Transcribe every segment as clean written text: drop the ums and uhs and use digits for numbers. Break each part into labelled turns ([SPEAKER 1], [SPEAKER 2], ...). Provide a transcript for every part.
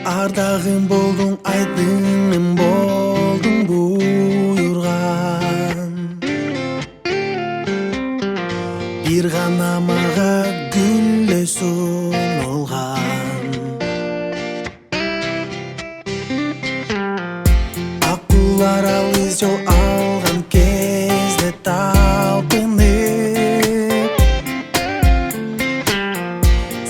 [SPEAKER 1] Ардағым болдың, айдыным болдың бұйырған. Бір ғана маға гүллесін олған. Аққулар алыс жол алған кезде талпынып,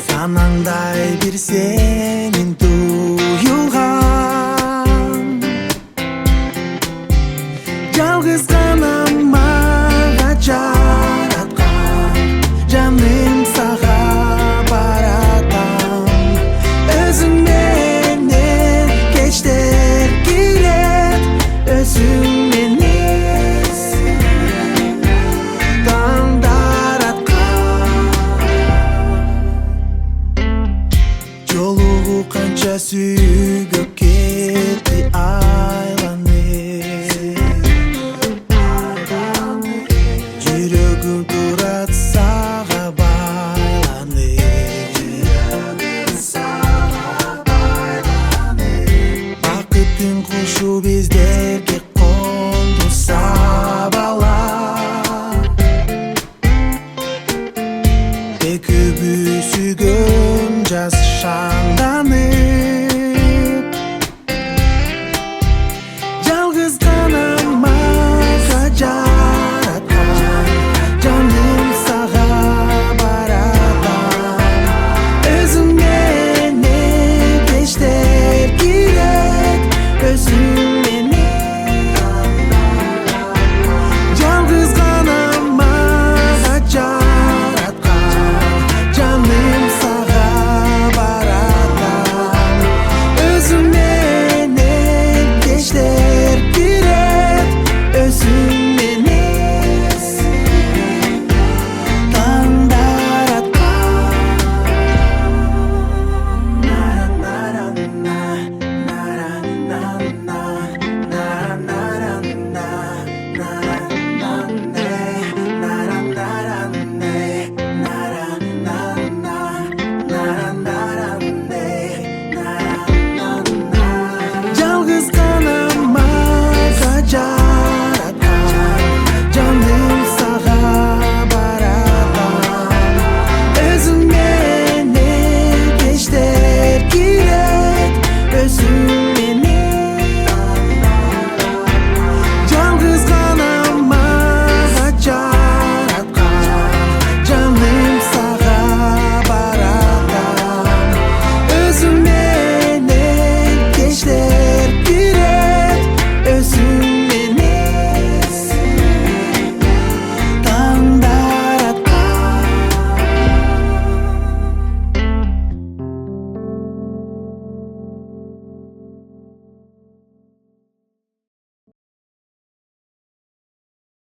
[SPEAKER 1] санаңдай бір сенің туйылған. Жалғыз ғана маға жаратқан, жаным саға баратам. Өзіңменен кештер келет, өзіңменен таңдар атқан. Жолуғы қанша сүйгіп кетті айланып, жүрегім тұрат саға байланып. Бақыттың құшу бездерге қонды сабалап, екеуміз сүйген жас шаңданып.